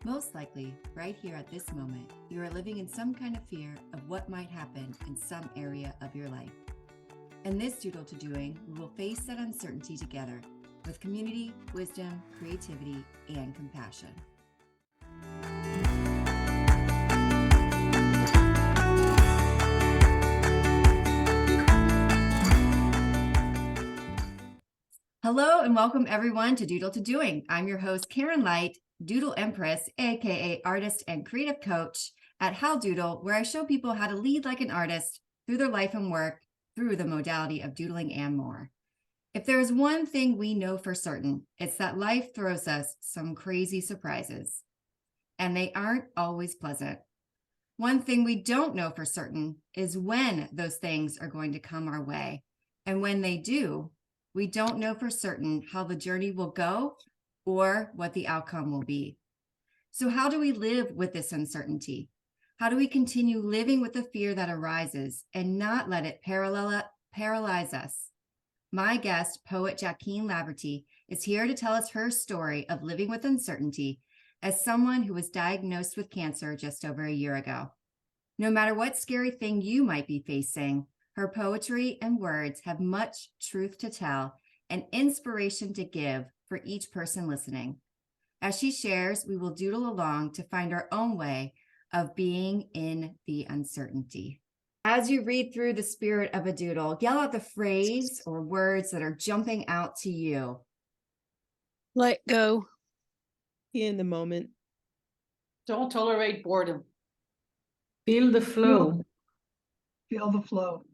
Most likely, right here at this moment, you are living in some kind of fear of what might happen in some area of your life. In this Doodle-to-Doing, we will face that uncertainty together with community, wisdom, creativity, and compassion. Hello and welcome everyone to Doodle-to-Doing. I'm your host, Karen Light, Doodle Empress, aka artist and creative coach at How Doodle, where I show people how to lead like an artist through their life and work through the modality of doodling and more. If there is one thing we know for certain, it's that life throws us some crazy surprises, and they aren't always pleasant. One thing we don't know for certain is when those things are going to come our way, and when they do, we don't know for certain how the journey will go or what the outcome will be. So how do we live with this uncertainty? How do we continue living with the fear that arises and not let it paralyze us? My guest, poet Jackene Laverty, is here to tell us her story of living with uncertainty as someone who was diagnosed with cancer just over a year ago. No matter what scary thing you might be facing, her poetry and words have much truth to tell and inspiration to give for each person listening. As she shares, we will doodle along to find our own way of being in the uncertainty. As you read through the spirit of a doodle, yell out the phrase or words that are jumping out to you. Let go. Be in the moment. Don't tolerate boredom. Feel the flow. Feel the flow.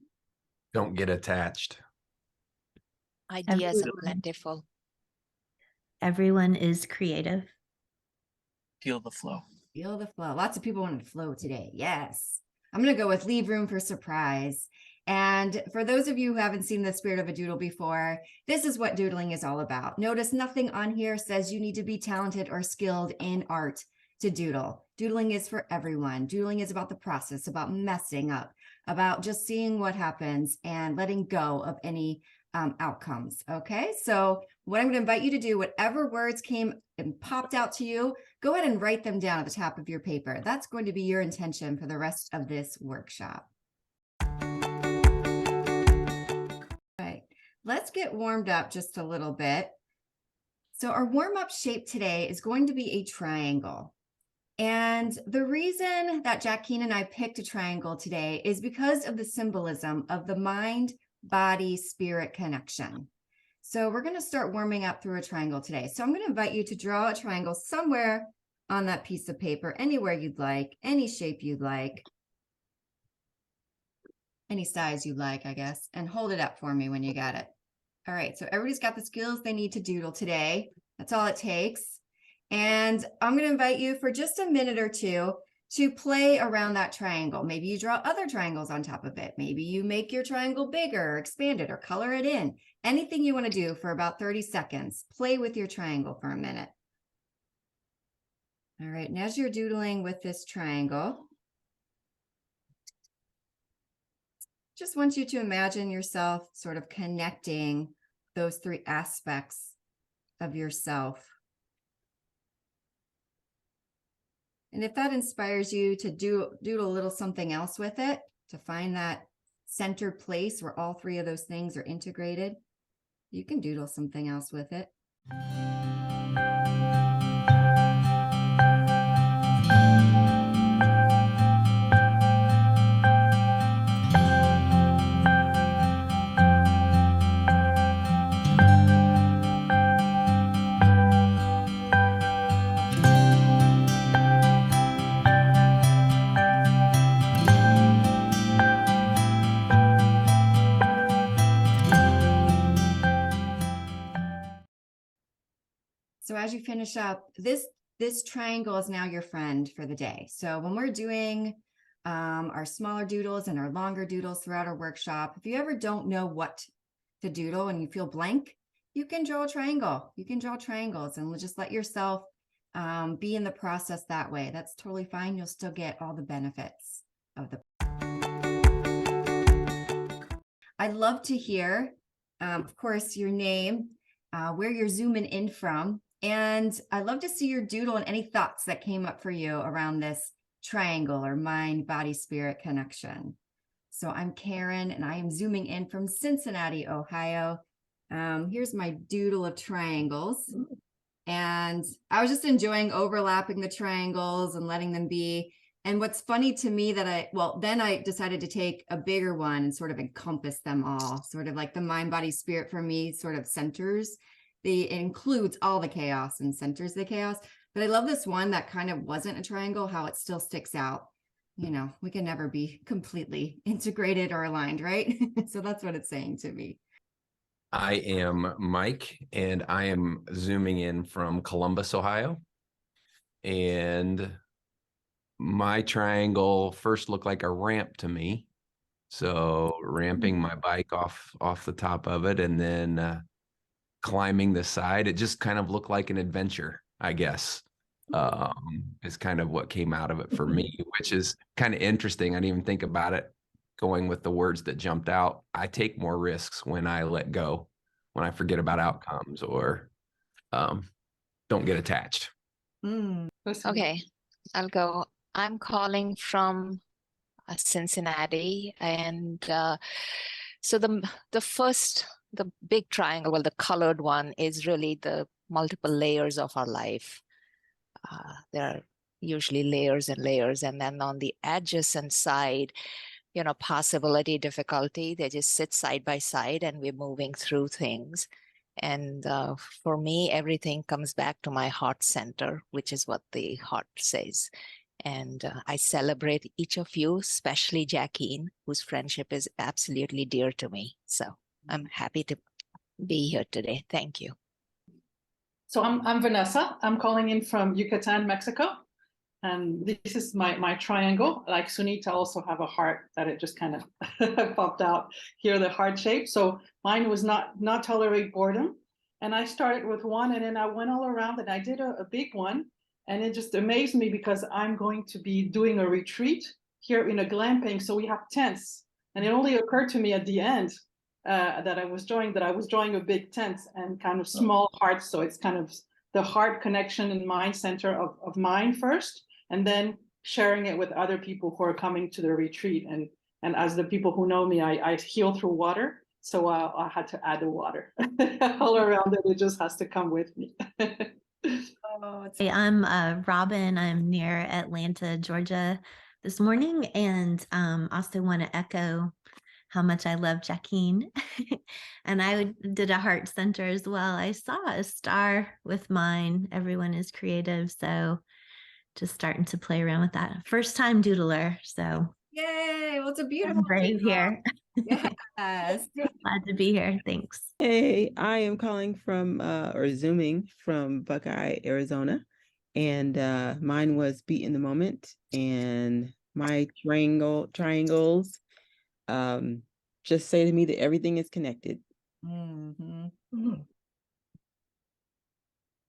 Don't get attached. Ideas are plentiful. Everyone is creative. Feel the flow. Feel the flow. Lots of people want to flow today. Yes. I'm going to go with leave room for surprise. And for those of you who haven't seen the spirit of a doodle before, this is what doodling is all about. Notice nothing on here says you need to be talented or skilled in art to doodle. Doodling is for everyone. Doodling is about the process, about messing up, about just seeing what happens and letting go of any outcomes. Okay, so what I'm going to invite you to do, whatever words came and popped out to you, go ahead and write them down at the top of your paper. That's going to be your intention for the rest of this workshop. All right, let's get warmed up just a little bit. So our warm-up shape today is going to be a triangle. And the reason that Jackene and I picked a triangle today is because of the symbolism of the mind, body, spirit connection. So we're going to start warming up through a triangle today. So I'm going to invite you to draw a triangle somewhere on that piece of paper, anywhere you'd like, any shape you'd like, any size you'd like, I guess, and hold it up for me when you got it. All right, so everybody's got the skills they need to doodle today. That's all it takes. And I'm going to invite you for just a minute or two to play around that triangle. Maybe you draw other triangles on top of it. Maybe you make your triangle bigger or expand it or color it in. Anything you want to do for about 30 seconds. Play with your triangle for a minute. All right, and as you're doodling with this triangle, just want you to imagine yourself sort of connecting those three aspects of yourself. And if that inspires you to doodle a little something else with it, to find that center place where all three of those things are integrated, you can doodle something else with it. So as you finish up, this triangle is now your friend for the day. So when we're doing our smaller doodles and our longer doodles throughout our workshop, if you ever don't know what to doodle and you feel blank, you can draw a triangle. You can draw triangles and just let yourself be in the process that way. That's totally fine. You'll still get all the benefits of the. I'd love to hear, of course, your name, where you're zooming in from. And I'd love to see your doodle and any thoughts that came up for you around this triangle or mind, body, spirit connection. So I'm Karen and I am zooming in from Cincinnati, Ohio. Here's my doodle of triangles. And I was just enjoying overlapping the triangles and letting them be. And what's funny to me that then I decided to take a bigger one and sort of encompass them all, sort of like the mind, body, spirit for me sort of centers. It includes all the chaos and centers the chaos. But I love this one that kind of wasn't a triangle, how it still sticks out. You know, we can never be completely integrated or aligned, right? So that's what it's saying to me. I am Mike, and I am zooming in from Columbus, Ohio. And my triangle first looked like a ramp to me. So ramping my bike off the top of it and then climbing the side. It just kind of looked like an adventure, I guess. Is kind of what came out of it for me, which is kind of interesting. I didn't even think about it going with the words that jumped out. I take more risks when I let go, when I forget about outcomes or don't get attached. Okay, I'll go. I'm calling from Cincinnati, and so the big triangle, well, the colored one, is really the multiple layers of our life. There are usually layers and layers, and then on the adjacent side, you know, possibility, difficulty, they just sit side by side and we're moving through things. And for me, everything comes back to my heart center, which is what the heart says. And I celebrate each of you, especially Jackene, whose friendship is absolutely dear to me. So I'm happy to be here today. Thank you. So I'm Vanessa. I'm calling in from Yucatan, Mexico. And this is my triangle. Like Sunita, also have a heart that it just kind of popped out here, the heart shape. So mine was not tolerate boredom. And I started with one and then I went all around and I did a big one. And it just amazed me because I'm going to be doing a retreat here in a glamping. So we have tents. And it only occurred to me at the end that I was drawing a big tent and kind of small hearts. So it's kind of the heart connection and mind center of mine first, and then sharing it with other people who are coming to the retreat. And as the people who know me, I heal through water. So I had to add the water all around it. It just has to come with me. Hey, I'm Robin. I'm near Atlanta, Georgia this morning, and also want to echo how much I love Jackene. And I did a heart center as well. I saw a star with mine. Everyone is creative, so just starting to play around with that. First time doodler, so Yay! Well, it's a beautiful brave doodle. here. Yes. Glad to be here. Thanks. Hey, I am calling from or zooming from Buckeye, Arizona. And mine was Beat in the Moment. And my triangles just say to me that everything is connected.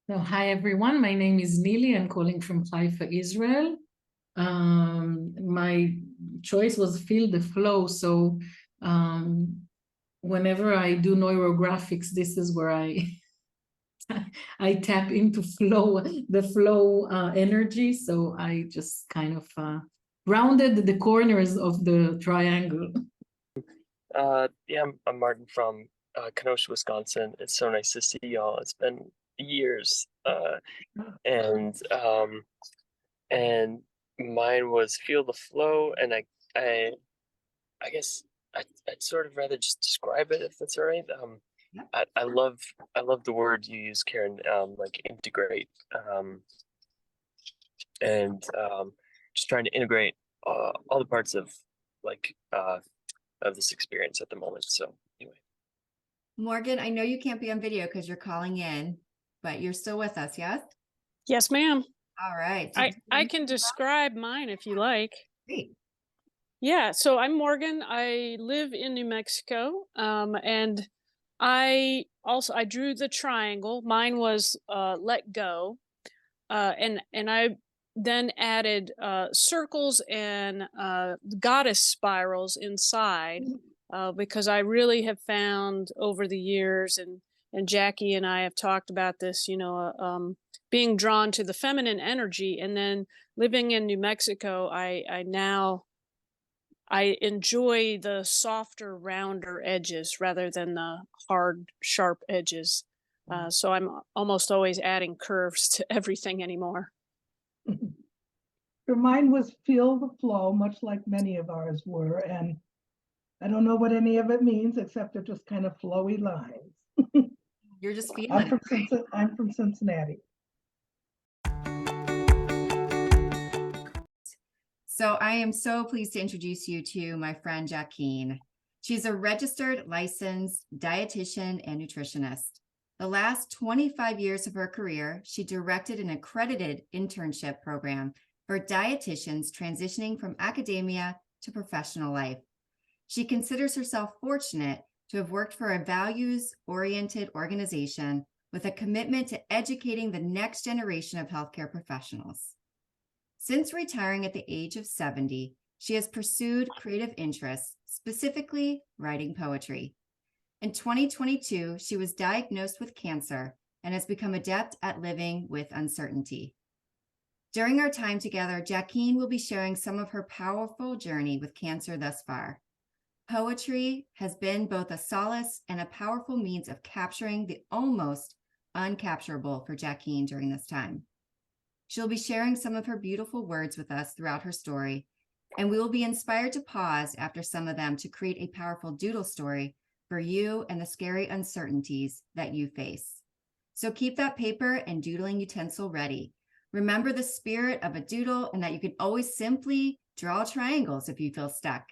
So hi everyone, my name is Nili. I'm calling from Haifa, Israel. My choice was feel the flow. So whenever I do neurographics, this is where I tap into the flow energy. So I just kind of rounded the corners of the triangle. Yeah, I'm Martin from Kenosha, Wisconsin. It's so nice to see y'all. It's been years. And mine was feel the flow, and I guess I'd sort of rather just describe it if that's all right. I love the word you use, Karen, like integrate, and just trying to integrate all the parts of like of this experience at the moment. So anyway. Morgan, I know you can't be on video because you're calling in, but you're still with us, yes? Yes, ma'am. All right. I can describe mine if you like. Great. Yeah, so I'm Morgan. I live in New Mexico, and I drew the triangle. Mine was let go, and I then added circles and goddess spirals inside, because I really have found over the years and and Jackie and I have talked about this, being drawn to the feminine energy. And then living in New Mexico, I enjoy the softer, rounder edges rather than the hard, sharp edges. So I'm almost always adding curves to everything anymore. Mine was feel the flow, much like many of ours were. And I don't know what any of it means, except they're just kind of flowy lines. You're just feeling it. I'm from Cincinnati. So I am so pleased to introduce you to my friend Jackene. She's a registered licensed dietitian and nutritionist. The last 25 years of her career, she directed an accredited internship program for dietitians transitioning from academia to professional life. She considers herself fortunate to have worked for a values-oriented organization with a commitment to educating the next generation of healthcare professionals. Since retiring at the age of 70, she has pursued creative interests, specifically writing poetry. In 2022, she was diagnosed with cancer and has become adept at living with uncertainty. During our time together, Jackene will be sharing some of her powerful journey with cancer thus far. Poetry has been both a solace and a powerful means of capturing the almost uncapturable for Jackene during this time. She'll be sharing some of her beautiful words with us throughout her story, and we will be inspired to pause after some of them to create a powerful doodle story for you and the scary uncertainties that you face. So keep that paper and doodling utensil ready. Remember the spirit of a doodle and that you can always simply draw triangles if you feel stuck.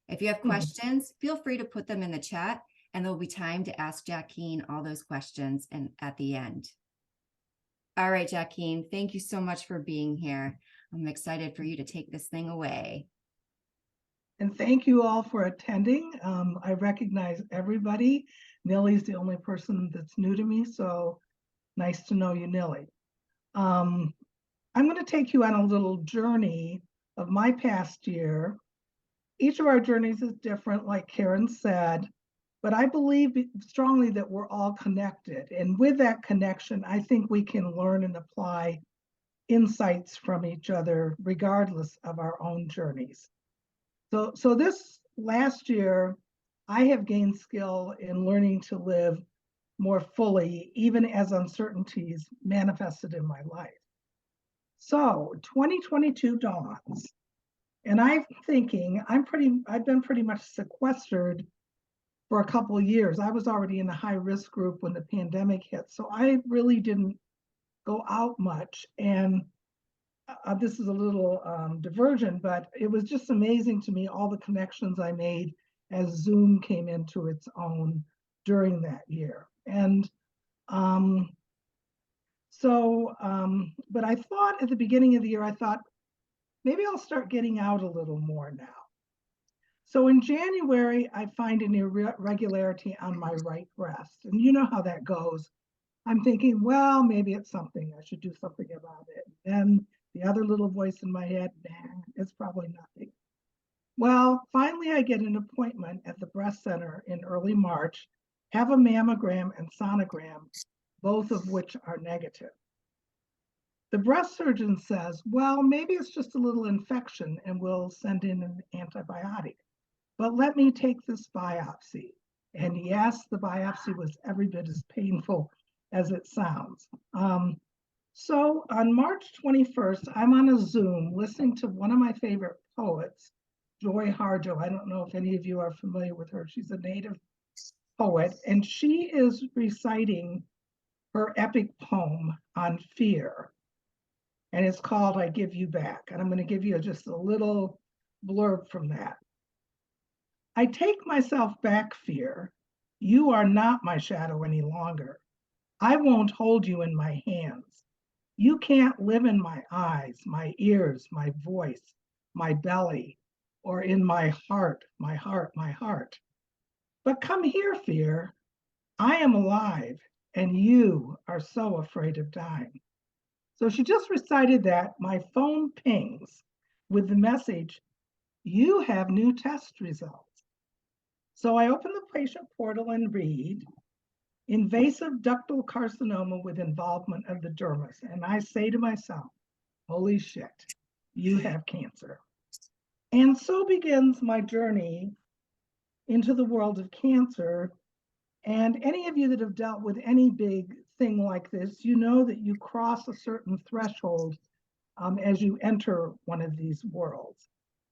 If you have questions, feel free to put them in the chat, and there'll be time to ask Jackene all those questions at the end. All right, Jackene, thank you so much for being here. I'm excited for you to take this thing away. And thank you all for attending. I recognize everybody. Nilly's the only person that's new to me, so nice to know you, Nilly. I'm going to take you on a little journey of my past year. Each of our journeys is different, like Karen said, but I believe strongly that we're all connected. And with that connection, I think we can learn and apply insights from each other, regardless of our own journeys. So this last year, I have gained skill in learning to live more fully, even as uncertainties manifested in my life. So 2022 dawns, and I'm thinking I've been pretty much sequestered for a couple of years. I was already in a high risk group when the pandemic hit, so I really didn't go out much. And this is a little diversion, but it was just amazing to me, all the connections I made as Zoom came into its own during that year. And but I thought at the beginning of the year, I thought, maybe I'll start getting out a little more now. So in January, I find an irregularity on my right breast. And you know how that goes. I'm thinking, well, maybe it's something. I should do something about it. And the other little voice in my head, nah, it's probably nothing. Well, finally, I get an appointment at the breast center in early March, have a mammogram and sonogram, both of which are negative. The breast surgeon says, well, maybe it's just a little infection and we'll send in an antibiotic. But let me take this biopsy. And yes, the biopsy was every bit as painful as it sounds. So on March 21st, I'm on a Zoom listening to one of my favorite poets, Joy Harjo. I don't know if any of you are familiar with her. She's a native poet, and she is reciting her epic poem on fear. And it's called I Give You Back. And I'm going to give you just a little blurb from that. I take myself back, fear. You are not my shadow any longer. I won't hold you in my hands. You can't live in my eyes, my ears, my voice, my belly, or in my heart, my heart, my heart. But come here, fear. I am alive, and you are so afraid of dying. So she just recited that. My phone pings with the message, you have new test results. So I open the patient portal and read, invasive ductal carcinoma with involvement of the dermis. And I say to myself, holy shit, you have cancer. And so begins my journey into the world of cancer. And any of you that have dealt with any big thing like this, you know that you cross a certain threshold as you enter one of these worlds.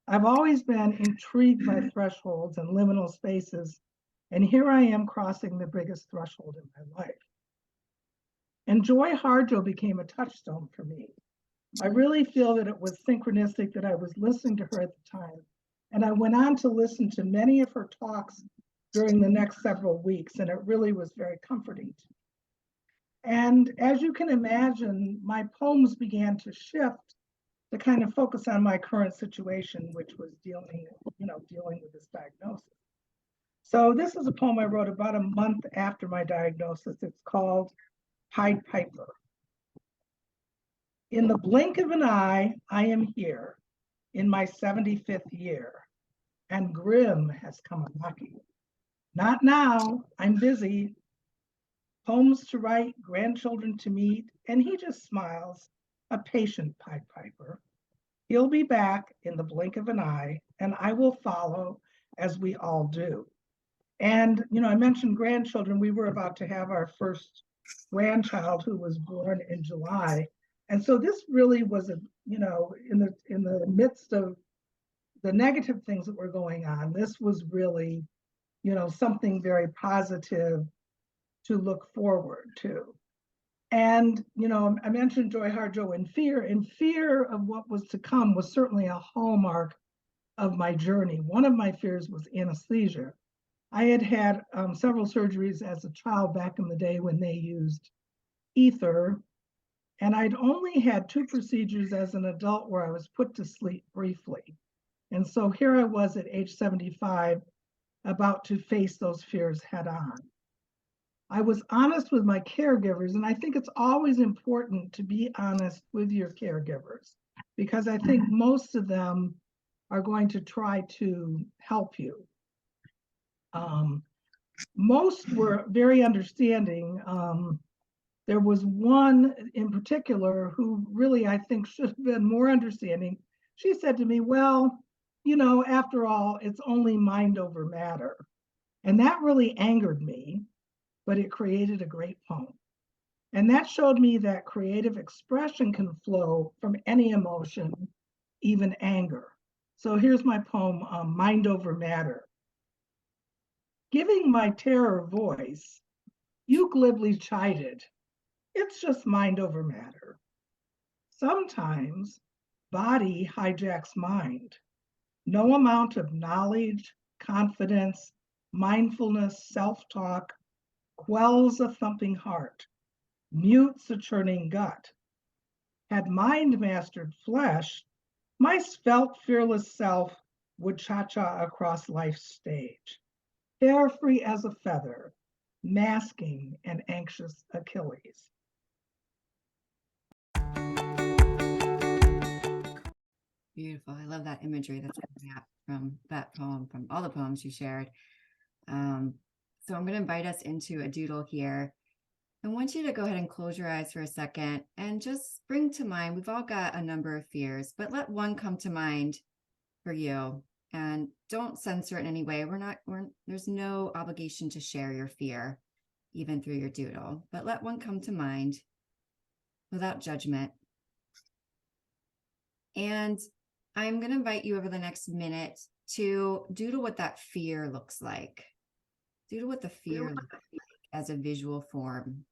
I've always been intrigued by thresholds and liminal spaces, and here I am crossing the biggest threshold in my life. And Joy Harjo became a touchstone for me. I really feel that it was synchronistic that I was listening to her at the time. And I went on to listen to many of her talks during the next several weeks, and it really was very comforting to me. And as you can imagine, my poems began to shift to kind of focus on my current situation, which was dealing with this diagnosis. So this is a poem I wrote about a month after my diagnosis. It's called Pied Piper. In the blink of an eye, I am here in my 75th year, and grim has come a-knocking. Not now, I'm busy. Poems to write, grandchildren to meet, and he just smiles, a patient Pied Piper. He'll be back in the blink of an eye, and I will follow as we all do. And, I mentioned grandchildren. We were about to have our first grandchild who was born in July. And so this really was in the midst of the negative things that were going on, this was really, something very positive to look forward to. And, I mentioned Joy Harjo and fear of what was to come was certainly a hallmark of my journey. One of my fears was anesthesia. I had had several surgeries as a child back in the day when they used ether. And I'd only had 2 procedures as an adult where I was put to sleep briefly. And so here I was at age 75, about to face those fears head on. I was honest with my caregivers, and I think it's always important to be honest with your caregivers, because I think most of them are going to try to help you. Most were very understanding. There was one in particular who really, I think, should have been more understanding. She said to me, well, after all, it's only mind over matter. And that really angered me, but it created a great poem. And that showed me that creative expression can flow from any emotion, even anger. So here's my poem, Mind Over Matter. Giving my terror voice, you glibly chided, it's just mind over matter. Sometimes body hijacks mind. No amount of knowledge, confidence, mindfulness, self-talk quells a thumping heart, mutes a churning gut. Had mind mastered flesh, my svelte, fearless self would cha-cha across life's stage, carefree as a feather, masking an anxious Achilles. Beautiful. I love that imagery that's coming out from that poem, from all the poems you shared. So I'm going to invite us into a doodle here. I want you to go ahead and close your eyes for a second and just bring to mind, we've all got a number of fears, but let one come to mind for you, and don't censor it in any way. There's no obligation to share your fear, even through your doodle, but let one come to mind without judgment. And I'm going to invite you over the next minute to doodle what that fear looks like. Doodle what the fear looks like as a visual form.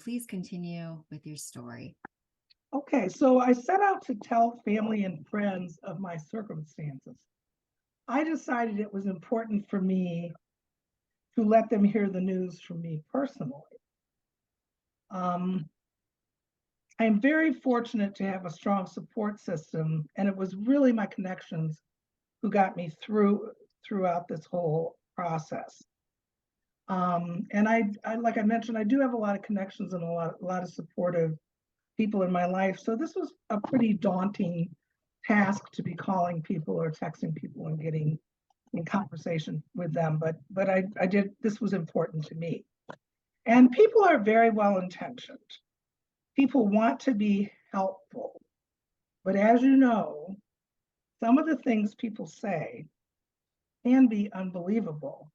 please continue with your story. Okay, so I set out to tell family and friends of my circumstances. I decided it was important for me to let them hear the news from me personally. I am very fortunate to have a strong support system, and it was really my connections who got me throughout this whole process. And I like I mentioned, I do have a lot of connections and a lot of supportive people in my life. So this was a pretty daunting task to be calling people or texting people and getting in conversation with them. But I did, this was important to me. And people are very well intentioned. People want to be helpful. But as you know, some of the things people say can be unbelievable.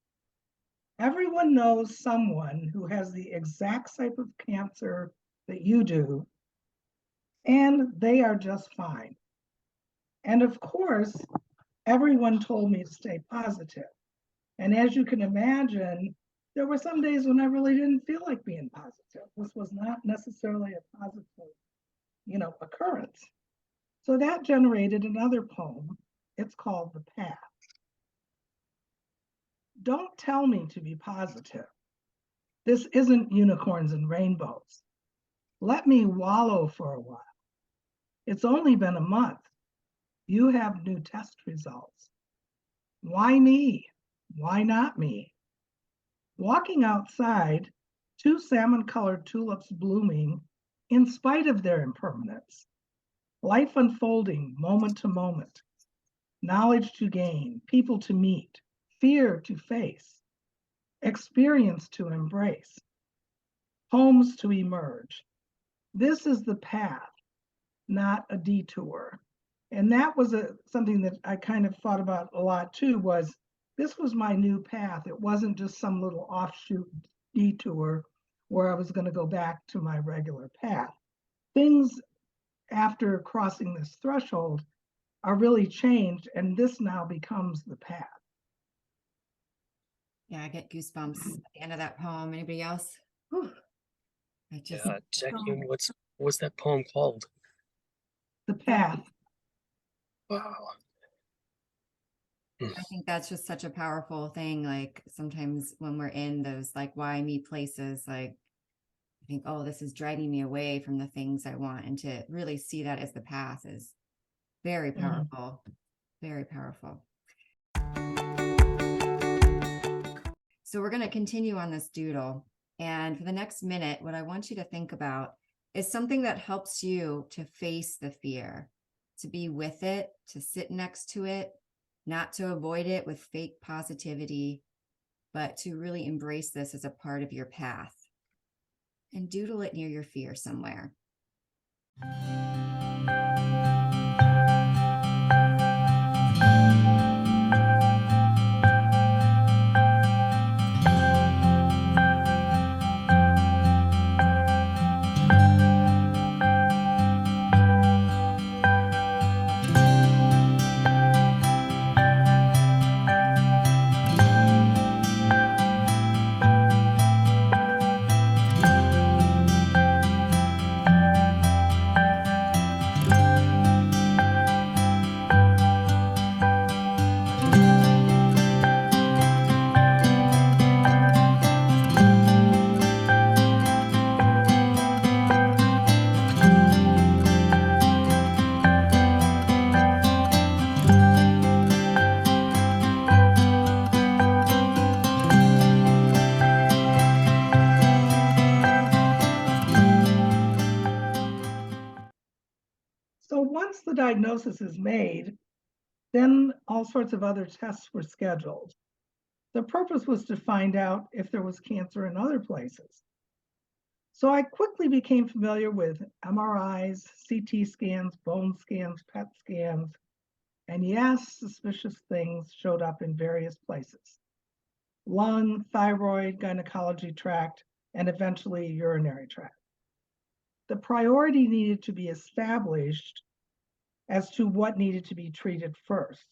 Everyone knows someone who has the exact type of cancer that you do, and they are just fine. And of course, everyone told me to stay positive. And as you can imagine, there were some days when I really didn't feel like being positive. This was not necessarily a positive, occurrence. So that generated another poem. It's called The Path. Don't tell me to be positive. This isn't unicorns and rainbows. Let me wallow for a while. It's only been a month. You have new test results. Why me? Why not me? Walking outside, 2 salmon-colored tulips blooming in spite of their impermanence. Life unfolding moment to moment. Knowledge to gain, people to meet, fear to face, experience to embrace, homes to emerge. This is the path, not a detour. And that was something that I kind of thought about a lot too, was this was my new path. It wasn't just some little offshoot detour where I was going to go back to my regular path. Things after crossing this threshold are really changed, and this now becomes the path. Yeah, I get goosebumps at the end of that poem. Anybody else? Whew. I just, Jackene, what's that poem called? The Path. Wow. I think that's just such a powerful thing. Like sometimes when we're in those like why me places, like I think, oh, this is dragging me away from the things I want. And to really see that as the path is very powerful, very powerful. So we're going to continue on this doodle. And for the next minute, what I want you to think about is something that helps you to face the fear, to be with it, to sit next to it, not to avoid it with fake positivity, but to really embrace this as a part of your path. And doodle it near your fear somewhere. So once the diagnosis is made, then all sorts of other tests were scheduled. The purpose was to find out if there was cancer in other places. So I quickly became familiar with MRIs, CT scans, bone scans, PET scans, and yes, suspicious things showed up in various places: lung, thyroid, gynecology tract, and eventually urinary tract. The priority needed to be established as to what needed to be treated first.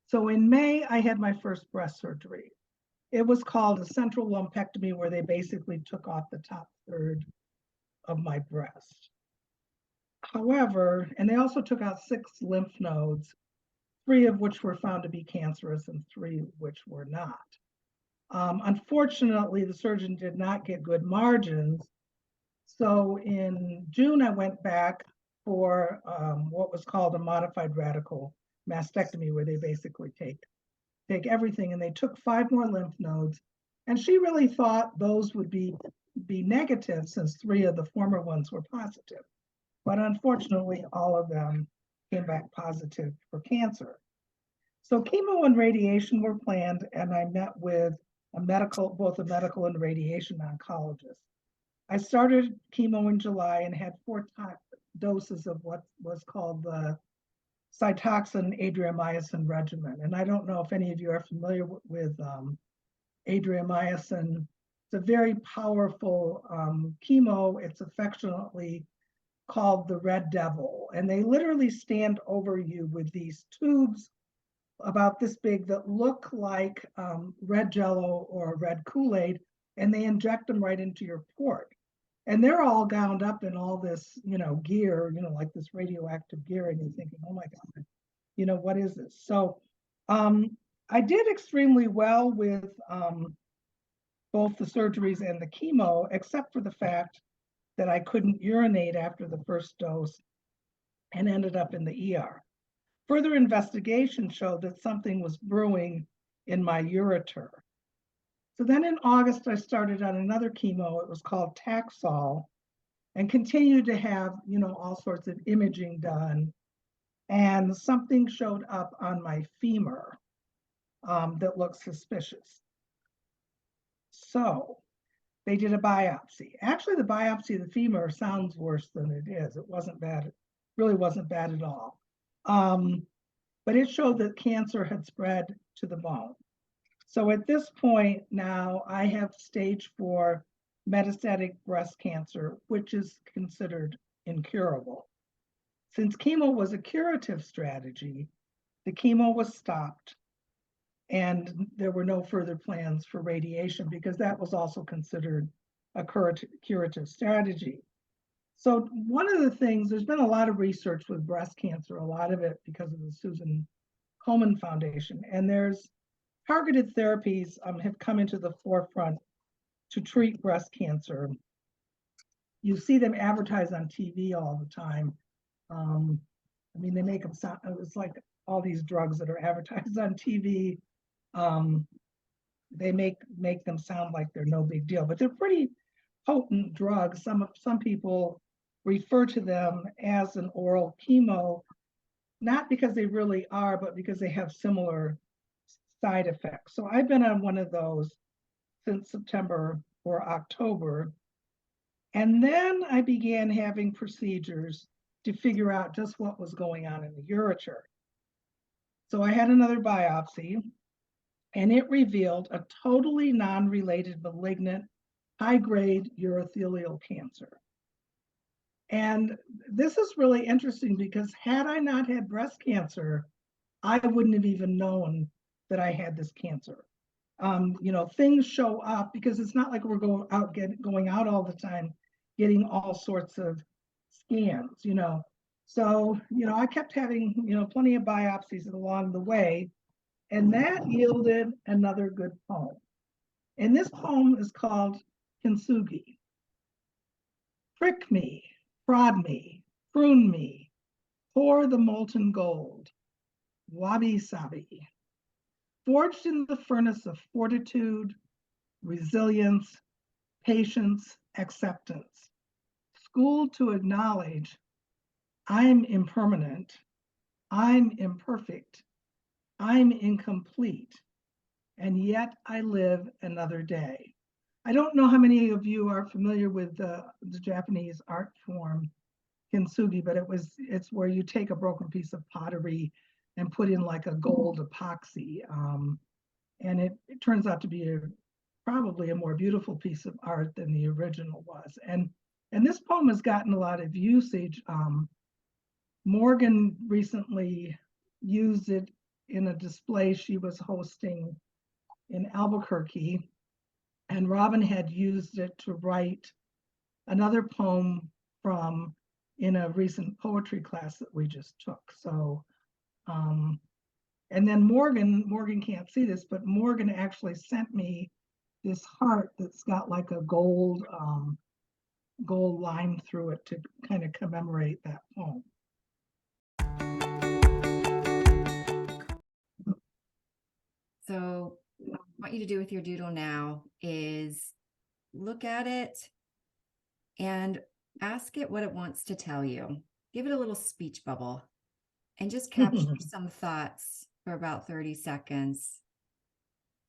So in May, I had my first breast surgery. It was called a central lumpectomy, where they basically took off the top third of my breast. However, and they also took out 6 lymph nodes, 3 of which were found to be cancerous and 3 which were not. Unfortunately, the surgeon did not get good margins. So in June, I went back for what was called a modified radical mastectomy, where they basically take everything, and they took 5 more lymph nodes. And she really thought those would be negative, since 3 of the former ones were positive. But unfortunately, all of them came back positive for cancer. So chemo and radiation were planned, and I met with both a medical and radiation oncologist. I started chemo in July and had 4 doses of what was called the Cytoxan adriamycin regimen. And I don't know if any of you are familiar with adriamycin. It's a very powerful chemo. It's affectionately called the Red Devil. And they literally stand over you with these tubes about this big that look like red Jello or red Kool-Aid, and they inject them right into your port. And they're all gowned up in all this, gear, like this radioactive gear, and you're thinking, oh my God, what is this? So I did extremely well with both the surgeries and the chemo, except for the fact that I couldn't urinate after the first dose and ended up in the ER. Further investigation showed that something was brewing in my ureter. So then in August, I started on another chemo. It was called Taxol, and continued to have, all sorts of imaging done. And something showed up on my femur that looked suspicious. So they did a biopsy. Actually, the biopsy of the femur sounds worse than it is. It wasn't bad. It really wasn't bad at all. But it showed that cancer had spread to the bone. So at this point now, I have stage 4 metastatic breast cancer, which is considered incurable. Since chemo was a curative strategy, the chemo was stopped, and there were no further plans for radiation, because that was also considered a curative strategy. So one of the things, there's been a lot of research with breast cancer, a lot of it because of the Susan Komen Foundation, and there's targeted therapies have come into the forefront to treat breast cancer. You see them advertised on TV all the time. They make them sound, it's like all these drugs that are advertised on TV. They make them sound like they're no big deal, but they're pretty potent drugs. Some people refer to them as an oral chemo, not because they really are, but because they have similar side effects. So I've been on one of those since September or October. And then I began having procedures to figure out just what was going on in the ureter. So I had another biopsy, and it revealed a totally non-related malignant high-grade urothelial cancer. And this is really interesting, because had I not had breast cancer, I wouldn't have even known that I had this cancer. Things show up, because it's not like we're going out all the time getting all sorts of scans, So, I kept having, plenty of biopsies along the way, and that yielded another good poem. And this poem is called Kintsugi. Prick me, prod me, prune me, pour the molten gold, wabi-sabi. Forged in the furnace of fortitude, resilience, patience, acceptance. Schooled to acknowledge I'm impermanent, I'm imperfect, I'm incomplete, and yet I live another day. I don't know how many of you are familiar with the Japanese art form Kintsugi, but it's where you take a broken piece of pottery and put in like a gold epoxy. And it turns out to be probably a more beautiful piece of art than the original was. And this poem has gotten a lot of usage. Morgan recently used it in a display she was hosting in Albuquerque, and Robin had used it to write another poem from in a recent poetry class that we just took. So, and then Morgan can't see this, but Morgan actually sent me this heart that's got like a gold line through it to kind of commemorate that poem. So what I want you to do with your doodle now is look at it and ask it what it wants to tell you. Give it a little speech bubble and just capture some thoughts for about 30 seconds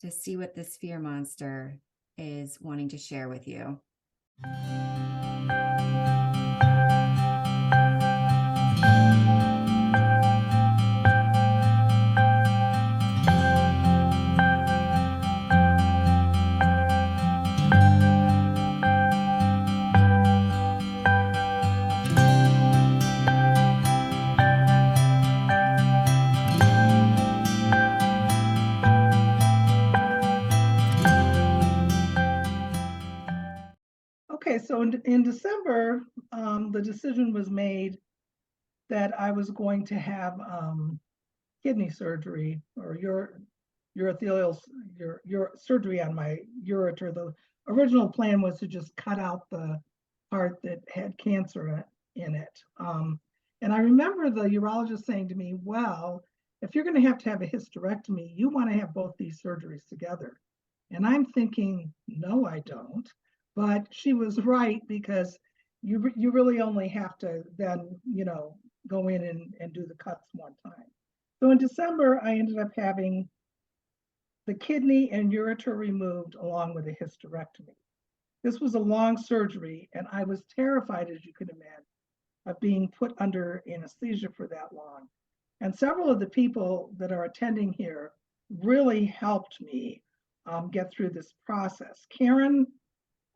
to see what this fear monster is wanting to share with you. Okay, so in December, the decision was made that I was going to have kidney surgery or urothelial surgery on my ureter. The original plan was to just cut out the part that had cancer in it. And I remember the urologist saying to me, well, if you're going to have a hysterectomy, you want to have both these surgeries together. And I'm thinking, no, I don't. But she was right, because you really only have to then, go in and do the cuts one time. So in December, I ended up having the kidney and ureter removed along with a hysterectomy. This was a long surgery, and I was terrified, as you can imagine, of being put under anesthesia for that long. And several of the people that are attending here really helped me get through this process. Karen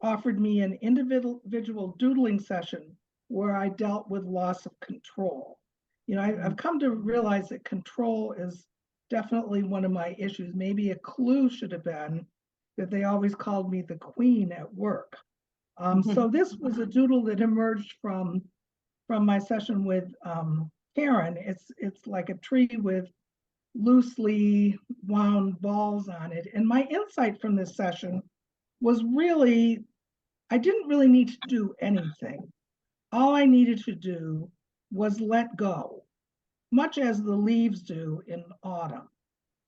offered me an individual doodling session where I dealt with loss of control. I've come to realize that control is definitely one of my issues. Maybe a clue should have been that they always called me the queen at work. So this was a doodle that emerged from my session with Karen. It's like a tree with loosely wound balls on it. And my insight from this session was really, I didn't really need to do anything. All I needed to do was let go, much as the leaves do in autumn.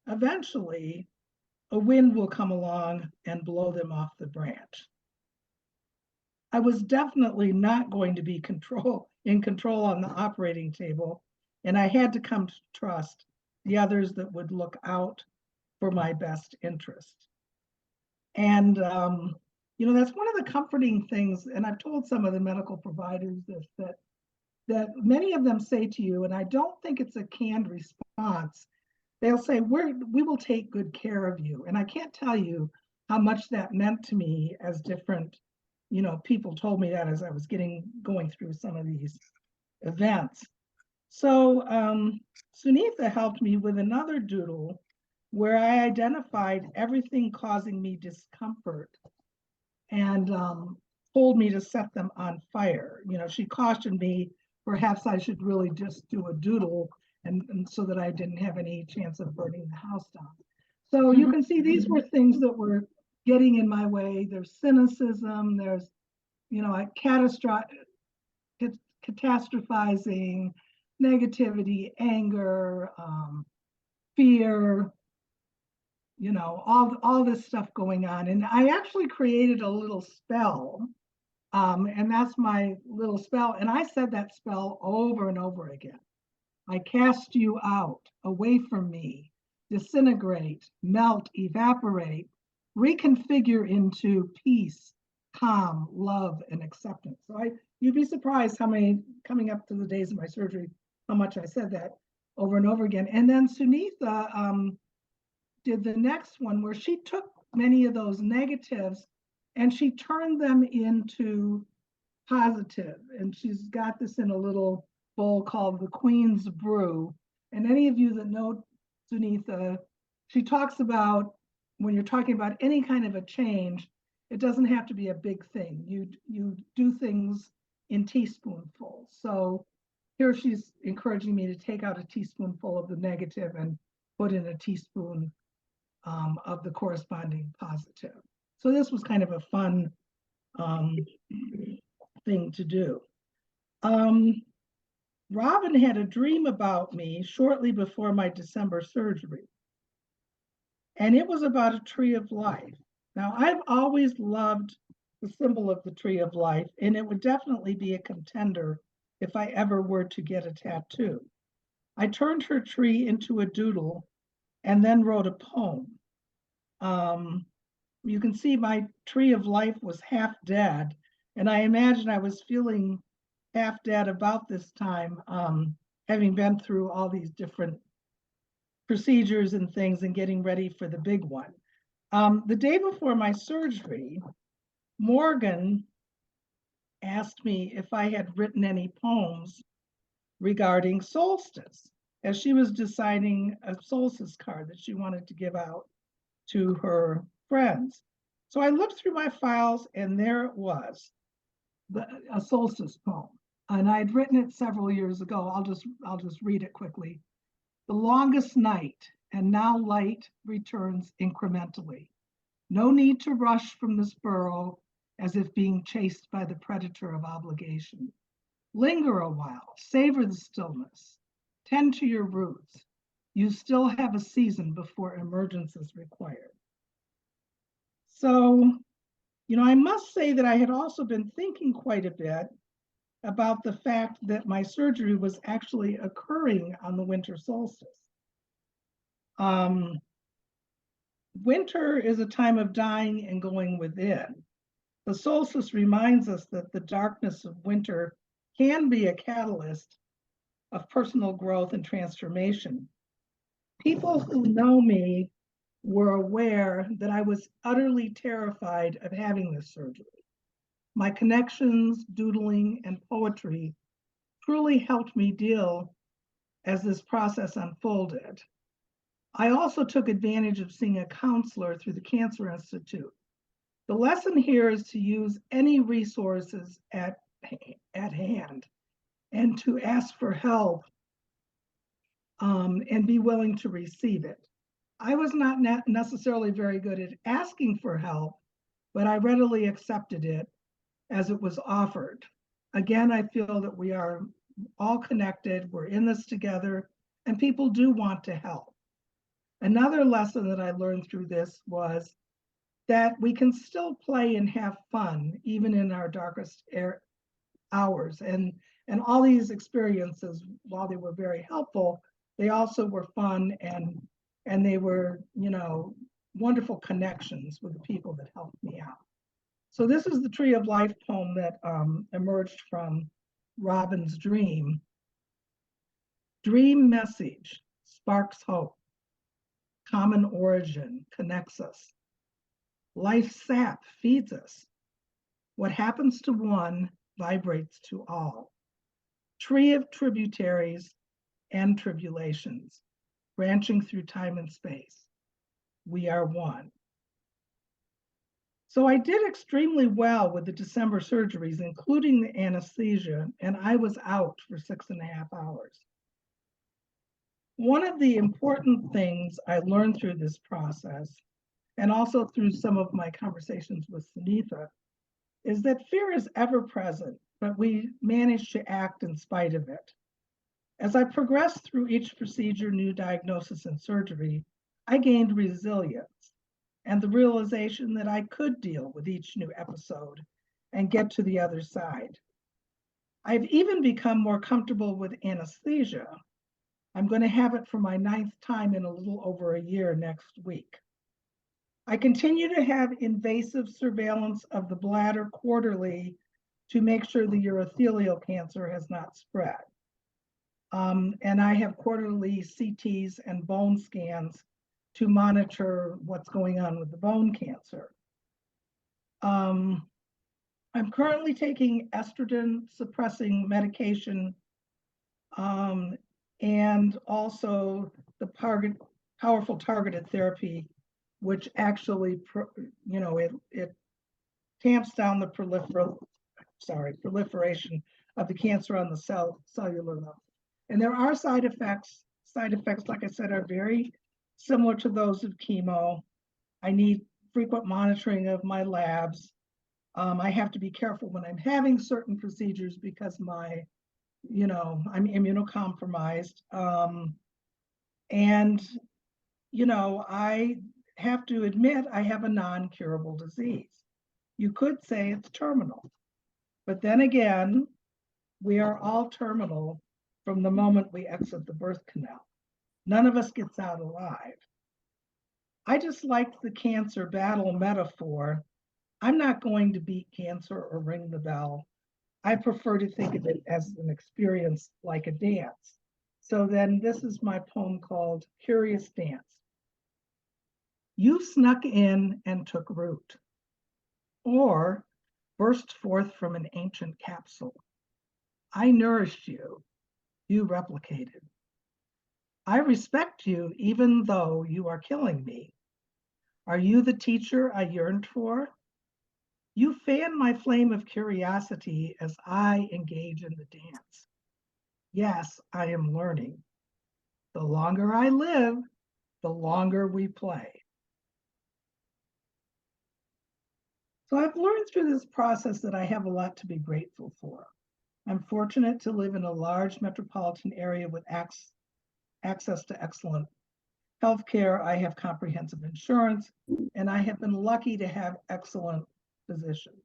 Eventually, a wind will come along and blow them off the branch. I was definitely not going to be in control on the operating table, and I had to come to trust the others that would look out for my best interest. And that's one of the comforting things, and I've told some of the medical providers this, that many of them say to you, and I don't think it's a canned response, they'll say, we will take good care of you. And I can't tell you how much that meant to me, as different, people told me that as I was going through some of these events. So Sunitha helped me with another doodle where I identified everything causing me discomfort and told me to set them on fire. She cautioned me perhaps I should really just do a doodle and so that I didn't have any chance of burning the house down. So you can see these were things that were getting in my way. There's cynicism, there's, catastrophizing, negativity, anger, fear, all this stuff going on. And I actually created a little spell, and that's my little spell. And I said that spell over and over again. I cast you out, away from me, disintegrate, melt, evaporate, reconfigure into peace, calm, love, and acceptance. So you'd be surprised how many, coming up to the days of my surgery, how much I said that over and over again. And then Sunitha did the next one where she took many of those negatives and she turned them into positive. And she's got this in a little bowl called the Queen's Brew. And any of you that know Sunitha, she talks about when you're talking about any kind of a change, it doesn't have to be a big thing. You do things in teaspoonfuls. So here she's encouraging me to take out a teaspoonful of the negative and put in a teaspoon of the corresponding positive. So this was kind of a fun thing to do. Robin had a dream about me shortly before my December surgery. And it was about a tree of life. Now, I've always loved the symbol of the tree of life, and it would definitely be a contender if I ever were to get a tattoo. I turned her tree into a doodle and then wrote a poem. You can see my tree of life was half dead, and I imagine I was feeling half dead about this time, having been through all these different procedures and things and getting ready for the big one. The day before my surgery, Morgan asked me if I had written any poems regarding solstice, as she was deciding a solstice card that she wanted to give out to her friends. So I looked through my files, and there it was, a solstice poem. And I'd written it several years ago. I'll just read it quickly. The longest night, and now light returns incrementally. No need to rush from this burrow as if being chased by the predator of obligation. Linger a while, savor the stillness, tend to your roots. You still have a season before emergence is required. So, I must say that I had also been thinking quite a bit about the fact that my surgery was actually occurring on the winter solstice. Winter is a time of dying and going within. The solstice reminds us that the darkness of winter can be a catalyst of personal growth and transformation. People who know me were aware that I was utterly terrified of having this surgery. My connections, doodling, and poetry truly helped me deal as this process unfolded. I also took advantage of seeing a counselor through the Cancer Institute. The lesson here is to use any resources at hand and to ask for help and be willing to receive it. I was not necessarily very good at asking for help, but I readily accepted it as it was offered. Again, I feel that we are all connected, we're in this together, and people do want to help. Another lesson that I learned through this was that we can still play and have fun, even in our darkest hours. And all these experiences, while they were very helpful, they also were fun and they were, wonderful connections with the people that helped me out. So this is the Tree of Life poem that emerged from Robin's dream. Dream message sparks hope. Common origin connects us. Life sap feeds us. What happens to one vibrates to all. Tree of tributaries and tribulations, branching through time and space. We are one. So I did extremely well with the December surgeries, including the anesthesia, and I was out for 6.5 hours. One of the important things I learned through this process, and also through some of my conversations with Sunitha, is that fear is ever present, but we manage to act in spite of it. As I progressed through each procedure, new diagnosis, and surgery, I gained resilience and the realization that I could deal with each new episode and get to the other side. I've even become more comfortable with anesthesia. I'm going to have it for my 9th time in a little over a year next week. I continue to have invasive surveillance of the bladder quarterly to make sure the urothelial cancer has not spread. And I have quarterly CTs and bone scans to monitor what's going on with the bone cancer. I'm currently taking estrogen suppressing medication and also the powerful targeted therapy which actually, it tamps down the proliferation of the cancer on the cellular level. And there are side effects. Side effects, like I said, are very similar to those of chemo. I need frequent monitoring of my labs. I have to be careful when I'm having certain procedures because I'm immunocompromised. And, I have to admit I have a non-curable disease. You could say it's terminal, but then again, we are all terminal from the moment we exit the birth canal. None of us gets out alive. I just liked the cancer battle metaphor. I'm not going to beat cancer or ring the bell. I prefer to think of it as an experience like a dance. So then this is my poem called Curious Dance. You snuck in and took root, or burst forth from an ancient capsule. I nourished you, you replicated. I respect you even though you are killing me. Are you the teacher I yearned for? You fan my flame of curiosity as I engage in the dance. Yes, I am learning. The longer I live, the longer we play. So I've learned through this process that I have a lot to be grateful for. I'm fortunate to live in a large metropolitan area with access to excellent healthcare. I have comprehensive insurance, and I have been lucky to have excellent physicians.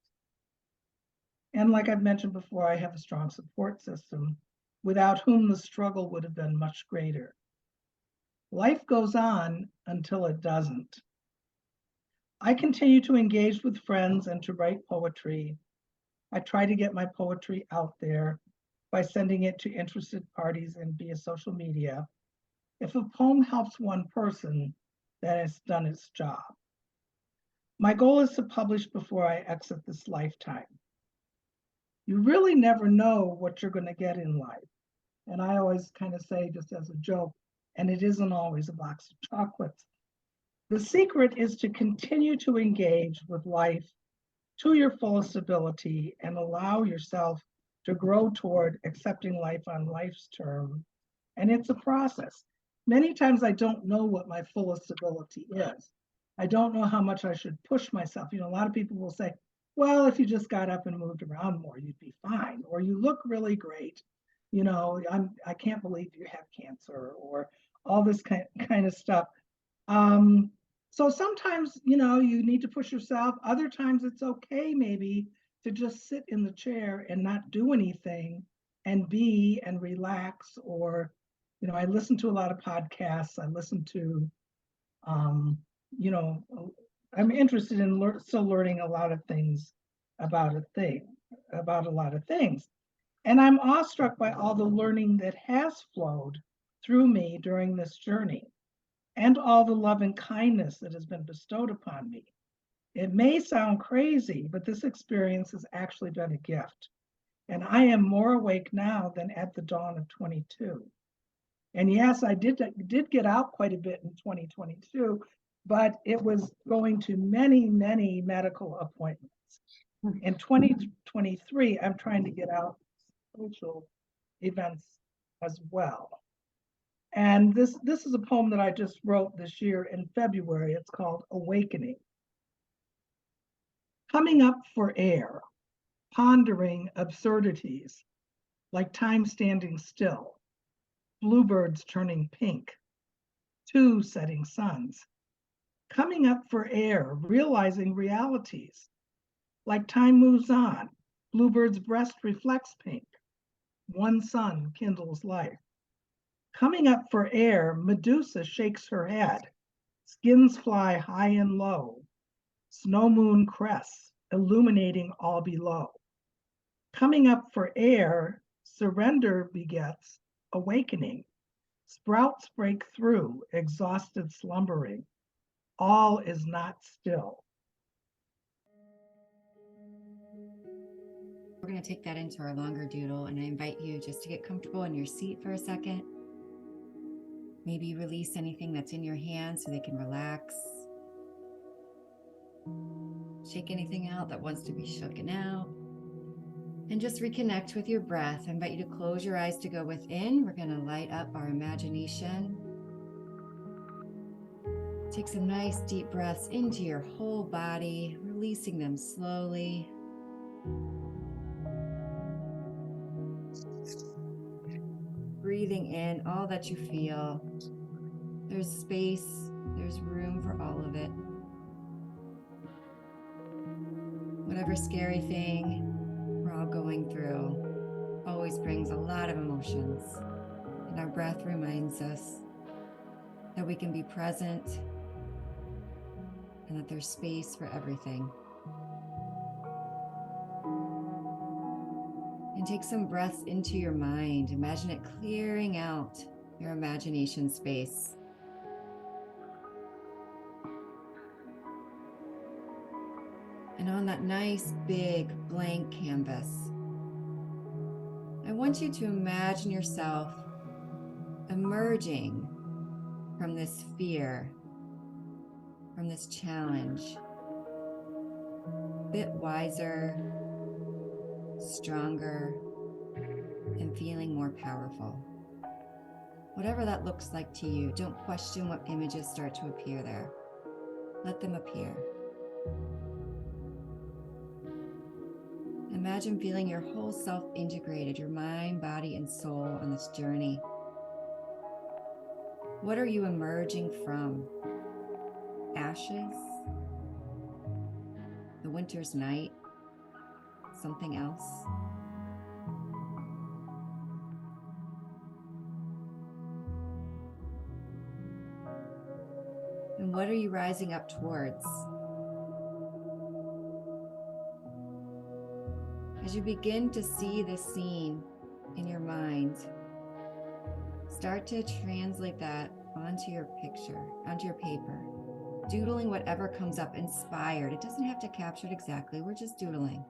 And like I've mentioned before, I have a strong support system without whom the struggle would have been much greater. Life goes on until it doesn't. I continue to engage with friends and to write poetry. I try to get my poetry out there by sending it to interested parties and via social media. If a poem helps one person, then it's done its job. My goal is to publish before I exit this lifetime. You really never know what you're going to get in life. And I always kind of say, just as a joke, and it isn't always a box of chocolates. The secret is to continue to engage with life to your fullest ability and allow yourself to grow toward accepting life on life's term. And it's a process. Many times I don't know what my fullest ability is. I don't know how much I should push myself. A lot of people will say, well, if you just got up and moved around more, you'd be fine. Or you look really great. I can't believe you have cancer, or all this kind of stuff. So sometimes, you need to push yourself. Other times it's okay maybe to just sit in the chair and not do anything and be and relax. Or, I listen to a lot of podcasts. I listen to, I'm interested in still learning a lot of things about a lot of things. And I'm awestruck by all the learning that has flowed through me during this journey, and all the love and kindness that has been bestowed upon me. It may sound crazy, but this experience has actually been a gift. And I am more awake now than at the dawn of 22. And yes, I did get out quite a bit in 2022, but it was going to many, many medical appointments. In 2023, I'm trying to get out social events as well. And this is a poem that I just wrote this year in February. It's called Awakening. Coming up for air, pondering absurdities, like time standing still, bluebirds turning pink, two setting suns. Coming up for air, realizing realities, like time moves on, bluebird's breast reflects pink, one sun kindles life. Coming up for air, Medusa shakes her head, skins fly high and low, snow moon crests, illuminating all below. Coming up for air, surrender begets awakening. Sprouts break through, exhausted slumbering. All is not still. We're going to take that into our longer doodle, and I invite you just to get comfortable in your seat for a second. Maybe release anything that's in your hand so they can relax. Shake anything out that wants to be shaken out. And just reconnect with your breath. I invite you to close your eyes to go within. We're going to light up our imagination. Take some nice deep breaths into your whole body, releasing them slowly. Breathing in all that you feel. There's space, there's room for all of it. Whatever scary thing we're all going through always brings a lot of emotions. And our breath reminds us that we can be present and that there's space for everything. And take some breaths into your mind. Imagine it clearing out your imagination space. And on that nice big blank canvas, I want you to imagine yourself emerging from this fear, from this challenge, a bit wiser, stronger, and feeling more powerful. Whatever that looks like to you, don't question what images start to appear there. Let them appear. Imagine feeling your whole self integrated, your mind, body, and soul on this journey. What are you emerging from? Ashes? The winter's night? Something else? And what are you rising up towards? As you begin to see this scene in your mind, start to translate that onto your picture, onto your paper. Doodling whatever comes up inspired. It doesn't have to capture it exactly. We're just doodling.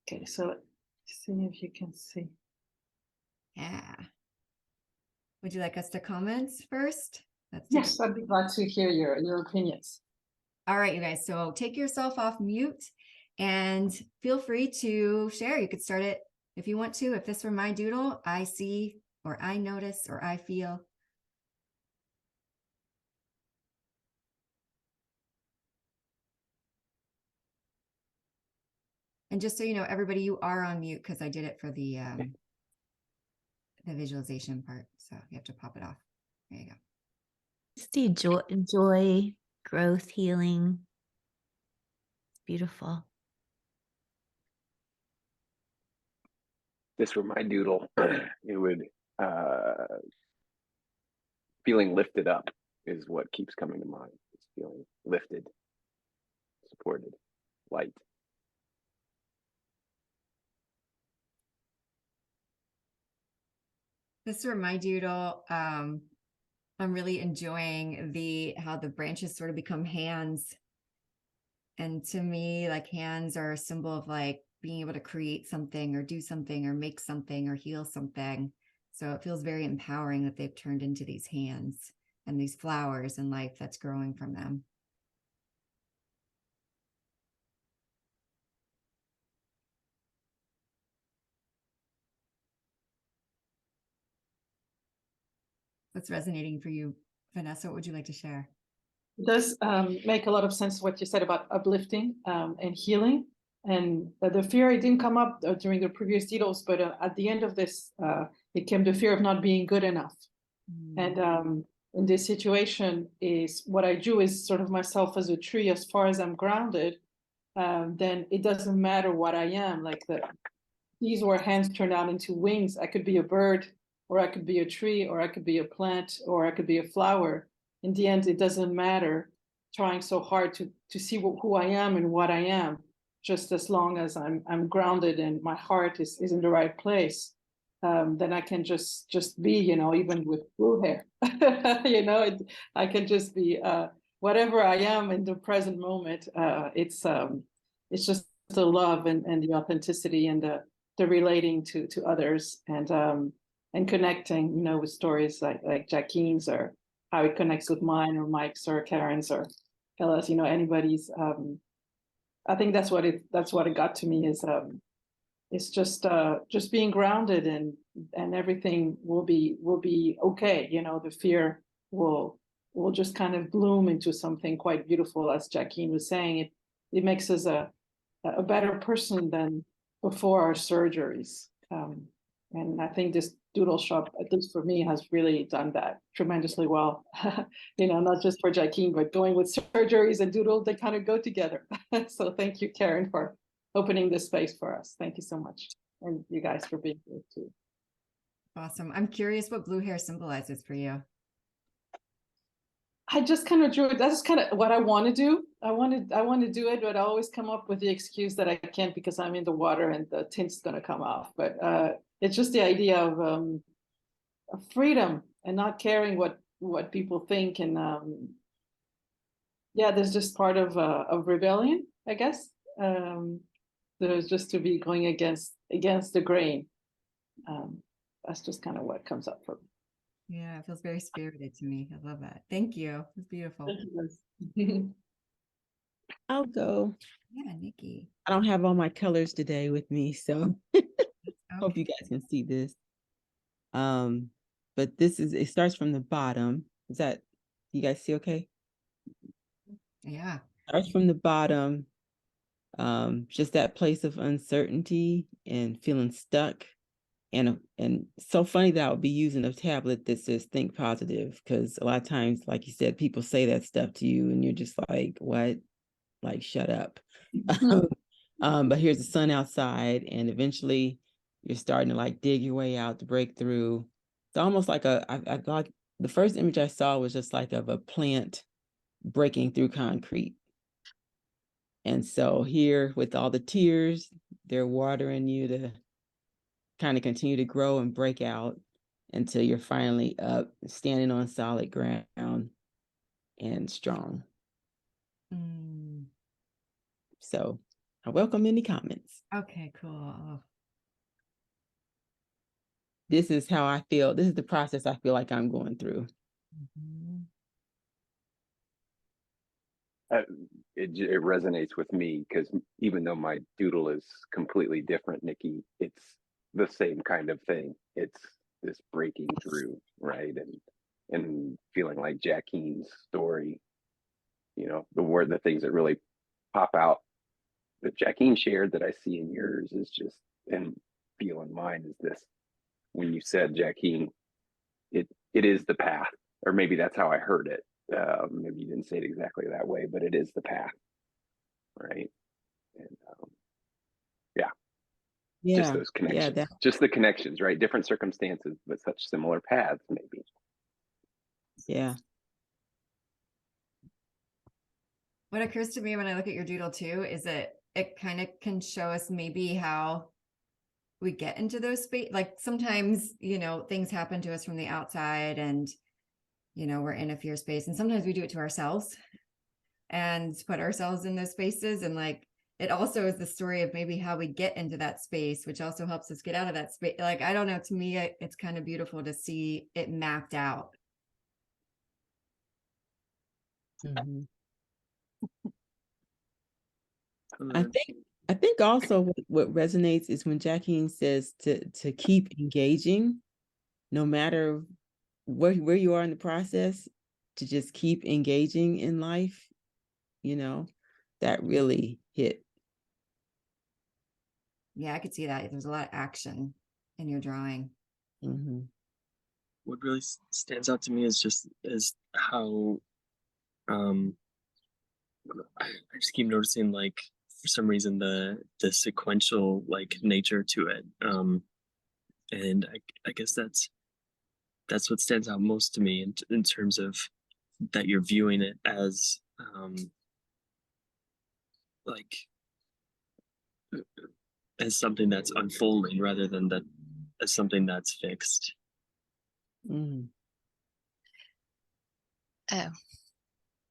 Okay, so let's see if you can see. Yeah. Would you like us to comment first? Yes, I'd be glad to hear your opinions. All right, you guys. So take yourself off mute and feel free to share. You could start it if you want to. If this were my doodle, I see, or I notice, or I feel. And just so you know, everybody, you are on mute because I did it for the visualization part. So you have to pop it off. There you go. See joy, growth, healing. Beautiful. This were my doodle, it would feeling lifted up is what keeps coming to mind. It's feeling lifted, supported, light. This for my doodle, I'm really enjoying how the branches sort of become hands. And to me, like hands are a symbol of like being able to create something or do something or make something or heal something. So it feels very empowering that they've turned into these hands and these flowers and life that's growing from them. What's resonating for you, Vanessa? What would you like to share? It does make a lot of sense what you said about uplifting and healing. And the fear, it didn't come up during the previous doodles, but at the end of this, it came the fear of not being good enough. And in this situation, is what I do is sort of myself as a tree. As far as I'm grounded, then it doesn't matter what I am. Like these were hands turned out into wings. I could be a bird, or I could be a tree, or I could be a plant, or I could be a flower. In the end, it doesn't matter trying so hard to see who I am and what I am, just as long as I'm grounded and my heart is in the right place. Then I can just be, even with blue hair, I can just be whatever I am in the present moment. It's just the love and the authenticity and the relating to others and connecting, with stories like Jackene's, or how it connects with mine or Mike's or Karen's or Ella's, anybody's. I think that's what it got to me is it's just being grounded and everything will be okay. The fear will just kind of bloom into something quite beautiful, as Jackene was saying. It makes us a better person than before our surgeries. And I think this doodle shop, at least for me, has really done that tremendously well. Not just for Jackene, but going with surgeries and doodle, they kind of go together. So thank you, Karen, for opening this space for us. Thank you so much. And you guys for being here too. Awesome. I'm curious what blue hair symbolizes for you. I just kind of drew it. That's kind of what I want to do. I want to do it, but I always come up with the excuse that I can't because I'm in the water and the tint's going to come off. But it's just the idea of freedom and not caring what people think. And there's just part of rebellion, I guess. There's just to be going against the grain. That's just kind of what comes up for me. Yeah, it feels very spirited to me. I love that. Thank you. It's beautiful. Thank you. I'll go. Yeah, Nikki. I don't have all my colors today with me, so hope you guys can see this. But it starts from the bottom. You guys see okay? Yeah. Starts from the bottom. Just that place of uncertainty and feeling stuck. And so funny that I would be using a tablet that says think positive, because a lot of times, like you said, people say that stuff to you and you're just like, what? Like, shut up. But here's the sun outside, and eventually you're starting to like dig your way out to break through. It's almost like I thought the first image I saw was just like of a plant breaking through concrete. And so here with all the tears, they're watering you to kind of continue to grow and break out until you're finally up, standing on solid ground and strong. So I welcome any comments. Okay, cool. This is how I feel. This is the process I feel like I'm going through. It resonates with me because even though my doodle is completely different, Nikki, it's the same kind of thing. It's this breaking through, right? And feeling like Jackene's story, you know, the things that really pop out that Jackene shared that I see in yours is just, and feel in mine is this. When you said, Jackene, it is the path, or maybe that's how I heard it. Maybe you didn't say it exactly that way, but it is the path, right? And Yeah. just those connections, Yeah, just the connections, right? Different circumstances, but such similar paths, maybe. yeah. What occurs to me when I look at your doodle too is that it kind of can show us maybe how we get into those space. Like sometimes, you know, things happen to us from the outside and, you know, we're in a fear space, and sometimes we do it to ourselves and put ourselves in those spaces. And like, it also is the story of maybe how we get into that space, which also helps us get out of that space. Like, I don't know, to me, it's kind of beautiful to see it mapped out. Mhm. Uh, I think also what resonates is when Jackene says to keep engaging, no matter where you are in the process, to just keep engaging in life. You know, that really hit. Yeah, I could see that. There's a lot of action in your drawing. Mm-hmm. what really stands out to me is just how I just keep noticing, like, for some reason the sequential like nature to it, and I guess that's what stands out most to me in terms of that you're viewing it as like as something that's unfolding rather than that as something that's fixed. Mm.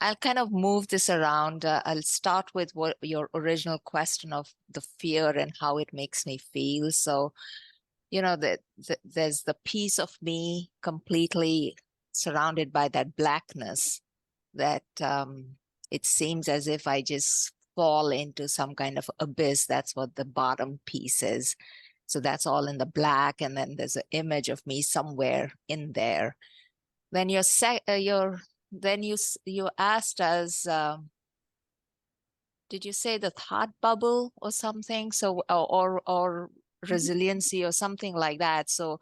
I'll kind of move this around. I'll start with what your original question of the fear and how it makes me feel. So, you know, there's the piece of me completely surrounded by that blackness that it seems as if I just fall into some kind of abyss. That's what the bottom piece is. So that's all in the black. And then there's an image of me somewhere in there. Then you asked us, did you say the thought bubble or something? So, or resiliency or something like that. So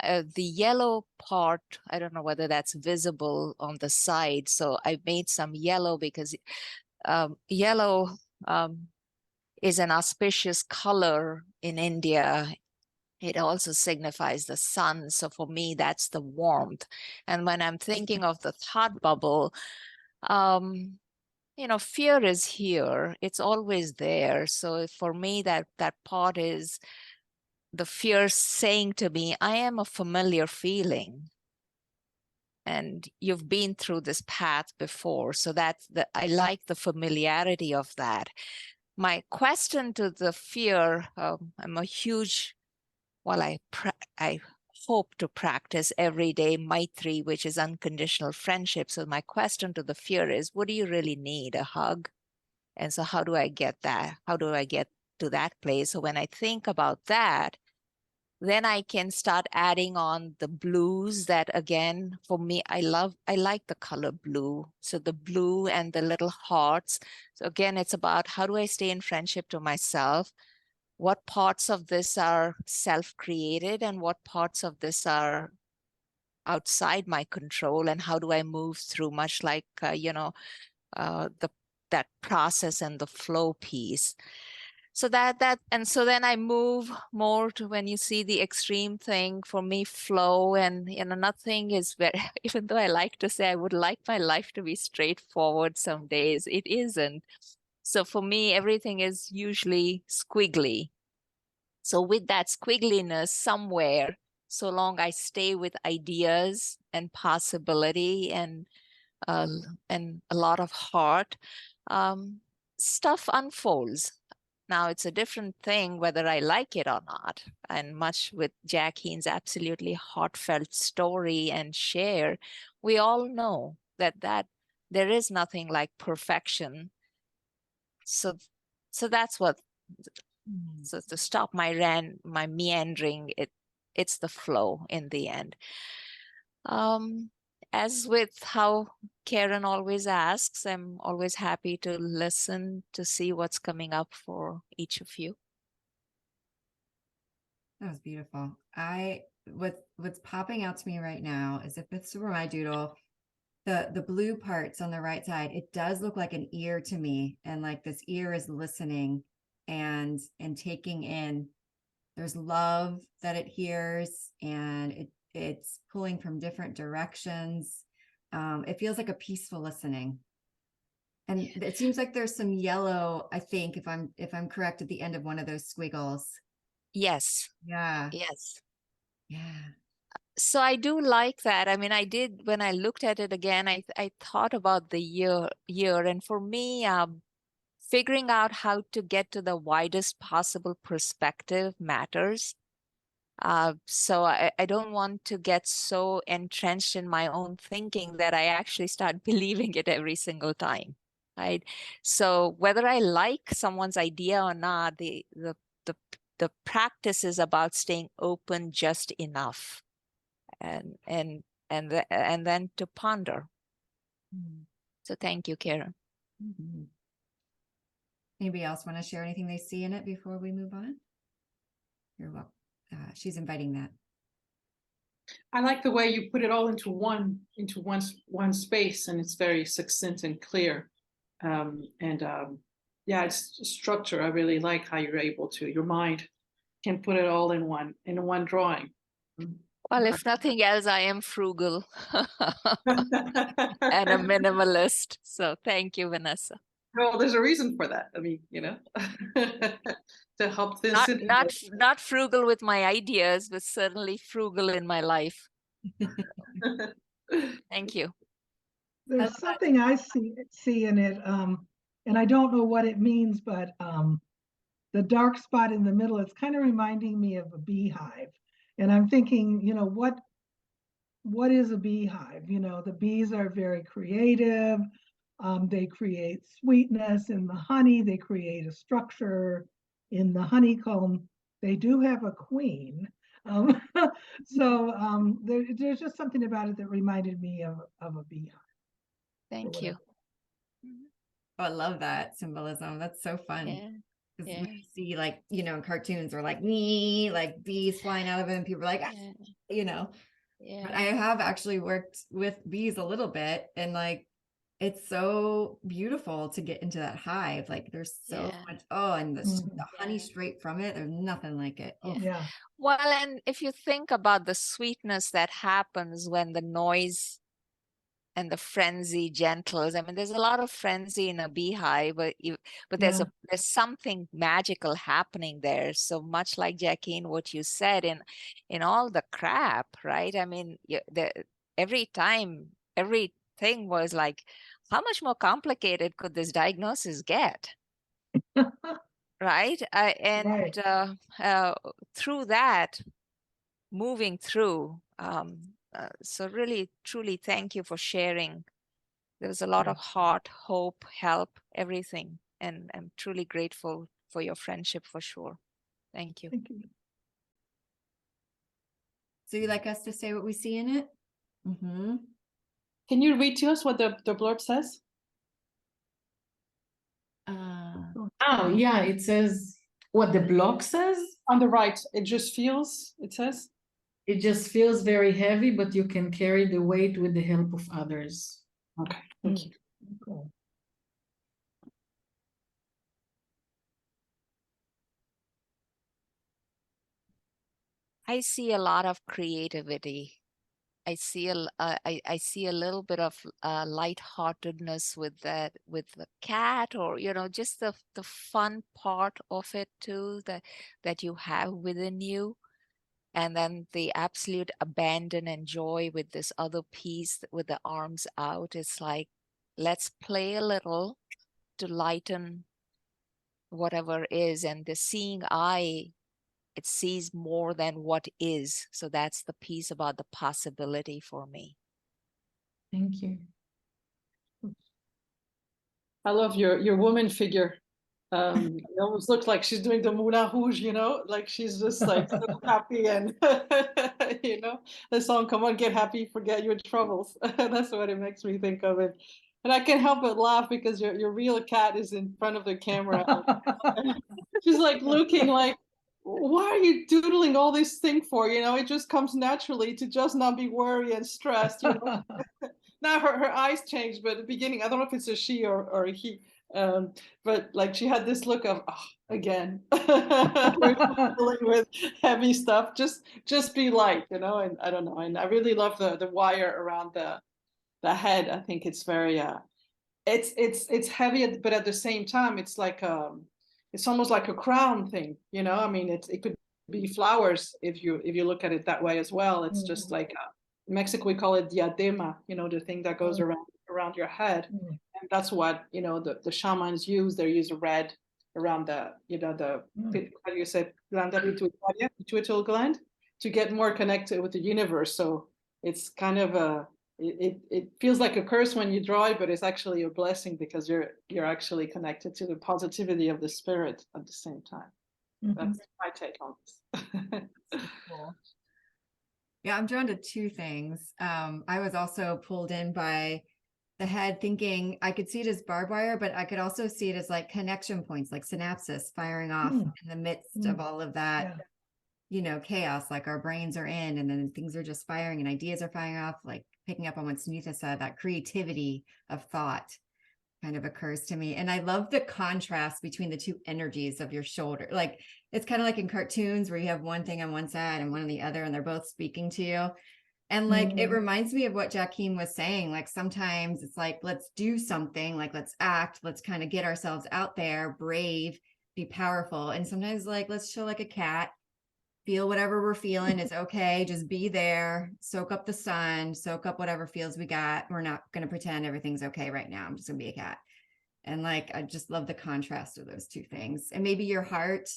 the yellow part, I don't know whether that's visible on the side. So I made some yellow because yellow is an auspicious color in India. It also signifies the sun. So for me, that's the warmth. And when I'm thinking of the thought bubble, you know, fear is here. It's always there. So for me, that part is the fear saying to me, I am a familiar feeling. And you've been through this path before. So I like the familiarity of that. My question to the fear, I'm a huge, well, I hope to practice every day Maitri, which is unconditional friendship. So my question to the fear is, what do you really need? A hug? And so how do I get that? How do I get to that place? So when I think about that, then I can start adding on the blues that, again, for me, I like the color blue. So the blue and the little hearts. So again, it's about how do I stay in friendship to myself? What parts of this are self-created and what parts of this are outside my control, and how do I move through, much like, that process and the flow piece. So and so then I move more to, when you see the extreme thing for me, flow, and nothing is very, even though I like to say I would like my life to be straightforward, some days it isn't. So for me, everything is usually squiggly. So with that squiggliness somewhere, so long I stay with ideas and possibility and a lot of heart, stuff unfolds. Now it's a different thing whether I like it or not. And much with Jackene's absolutely heartfelt story and share, we all know that there is nothing like perfection. So that's what. So to stop my meandering, it's the flow in the end. As with how Karen always asks, I'm always happy to listen to see what's coming up for each of you. That was beautiful. What's popping out to me right now is if this were my doodle, the blue parts on the right side, it does look like an ear to me. And like this ear is listening and taking in. There's love that it hears, and it's pulling from different directions. It feels like a peaceful listening. And it seems like there's some yellow, I think, if I'm correct, at the end of one of those squiggles. Yes. Yeah. Yes. Yeah. So I do like that. I mean, I did, when I looked at it again, I thought about the year, and for me, figuring out how to get to the widest possible perspective matters. So I don't want to get so entrenched in my own thinking that I actually start believing it every single time, right? So whether I like someone's idea or not, the practice is about staying open just enough, and then to ponder. So thank you, Karen. Mm-hmm. Anybody else want to share anything they see in it before we move on? You're welcome. She's inviting that. I like the way you put it all into one space, and it's very succinct and clear. Yeah, it's structure. I really like how you're able to. Your mind can put it all in one drawing. Well, if nothing else, I am frugal and a minimalist. So thank you, Vanessa. Well, there's a reason for that. I mean, to help this. Not frugal with my ideas, but certainly frugal in my life. Thank you. There's something I see in it, and I don't know what it means, but the dark spot in the middle, it's kind of reminding me of a beehive. And I'm thinking, what is a beehive? The bees are very creative. They create sweetness in the honey. They create a structure in the honeycomb. They do have a queen. So there's just something about it that reminded me of a beehive. Thank you. Oh, I love that symbolism. That's so fun. Yeah. Because we see, like, in cartoons or like bees flying out of it, and people are like, Yeah. But I have actually worked with bees a little bit, and like, it's so beautiful to get into that hive. Like, there's so much, and the honey straight from it, there's nothing like it. Yeah. Yeah. Well, and if you think about the sweetness that happens when the noise and the frenzy gentles, I mean, there's a lot of frenzy in a beehive, but there's something magical happening there. So much like Jackene, what you said in all the crap, right? I mean, every time, everything was like, how much more complicated could this diagnosis get? Right? Through that, moving through. So really, truly, thank you for sharing. There was a lot of heart, hope, help, everything. And I'm truly grateful for your friendship for sure. Thank you. Thank you. So you'd like us to say what we see in it? Mm-hmm. Can you read to us what the blurb says? Oh, yeah, it says what the blog says. On the right, it says. It just feels very heavy, but you can carry the weight with the help of others. Okay, thank you. Cool. I see a lot of creativity. I see I see a little bit of lightheartedness with the cat, or just the fun part of it too, that you have within you, and then the absolute abandon and joy with this other piece with the arms out. It's like, let's play a little to lighten whatever is, and the seeing eye, it sees more than what is. So that's the piece about the possibility for me. Thank you. I love your woman figure. It almost looks like she's doing the Moulin Rouge, you know, like she's just like so happy and you know, the song "Come On, Get Happy, Forget Your Troubles." That's what it makes me think of it. And I can't help but laugh because your real cat is in front of the camera. She's like looking like, why are you doodling all this thing for? You know, it just comes naturally to just not be worried and stressed, you know. Now her eyes changed, but at the beginning, I don't know if it's a she or a he, but like she had this look of, oh, again, we're dealing with heavy stuff. Just be light, you know. And I don't know. And I really love the wire around the head. I think it's very it's heavy, but at the same time, it's like it's almost like a crown thing, you know. I mean, it could be flowers if you look at it that way as well. It's just like in Mexico we call it diadema, you know, the thing that goes around your head, and that's what, you know, the shamans use. They use red around the, you know, the how do you say, glanda pituitary gland, to get more connected with the universe. So it's kind of a it feels like a curse when you draw it, but it's actually a blessing because you're actually connected to the positivity of the spirit at the same time. That's my take on this. Cool. Yeah, I'm drawn to two things. I was also pulled in by the head, thinking I could see it as barbed wire, but I could also see it as like connection points, like synapses firing off in the midst of all of that, you know, chaos, like our brains are in, and then things are just firing and ideas are firing off, like picking up on what Sunitha said, that creativity of thought kind of occurs to me. And I love the contrast between the two energies of your shoulder. Like it's kind of like in cartoons where you have one thing on one side and one on the other, and they're both speaking to you. And like, it reminds me of what Jackene was saying. Like sometimes it's like, let's do something, like let's act, let's kind of get ourselves out there, brave, be powerful. And sometimes like, let's chill like a cat, feel whatever we're feeling. It's okay. Just be there, soak up the sun, soak up whatever feels we got. We're not going to pretend everything's okay right now. I'm just gonna be a cat. And like, I just love the contrast of those two things. And maybe your heart,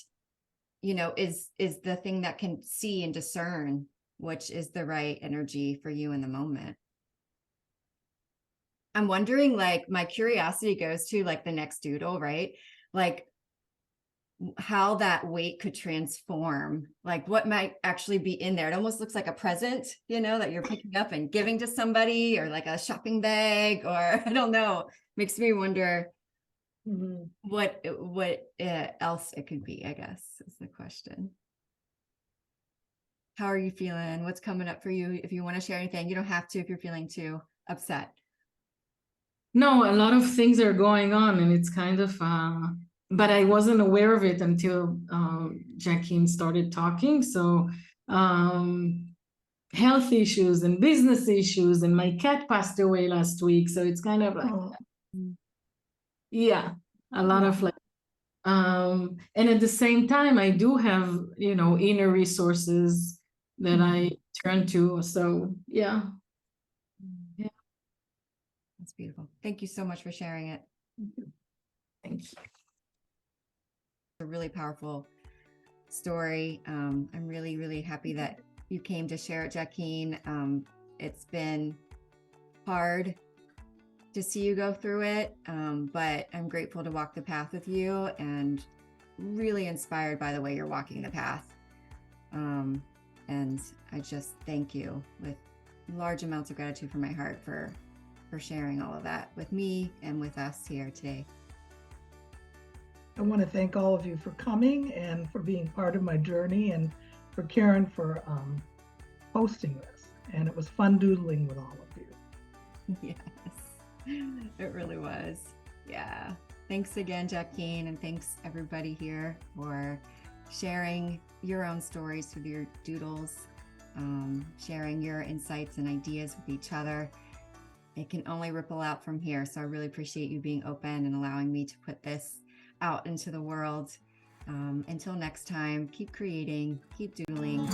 you know, is the thing that can see and discern which is the right energy for you in the moment. I'm wondering, like, my curiosity goes to like the next doodle, right? Like how that weight could transform, like what might actually be in there. It almost looks like a present, you know, that you're picking up and giving to somebody, or like a shopping bag, or I don't know, makes me wonder what else it could be, I guess, is the question. How are you feeling? What's coming up for you? If you want to share anything, you don't have to if you're feeling too upset. No, a lot of things are going on, and it's kind of but I wasn't aware of it until Jackene started talking. So health issues and business issues, and my cat passed away last week. So it's kind of like, yeah, a lot of like, and at the same time, I do have, you know, inner resources that I turn to. So yeah. That's beautiful. Thank you so much for sharing it. Thanks. A really powerful story. I'm really, really happy that you came to share it, Jackene. It's been hard to see you go through it, but I'm grateful to walk the path with you, and really inspired by the way you're walking the path. And I just thank you with large amounts of gratitude from my heart for sharing all of that with me and with us here today. I want to thank all of you for coming and for being part of my journey, and for Karen for hosting this. And it was fun doodling with all of you. Yes, it really was. Yeah. Thanks again, Jackene, and thanks everybody here for sharing your own stories with your doodles, sharing your insights and ideas with each other. It can only ripple out from here. So I really appreciate you being open and allowing me to put this out into the world. Until next time, keep creating, keep doodling.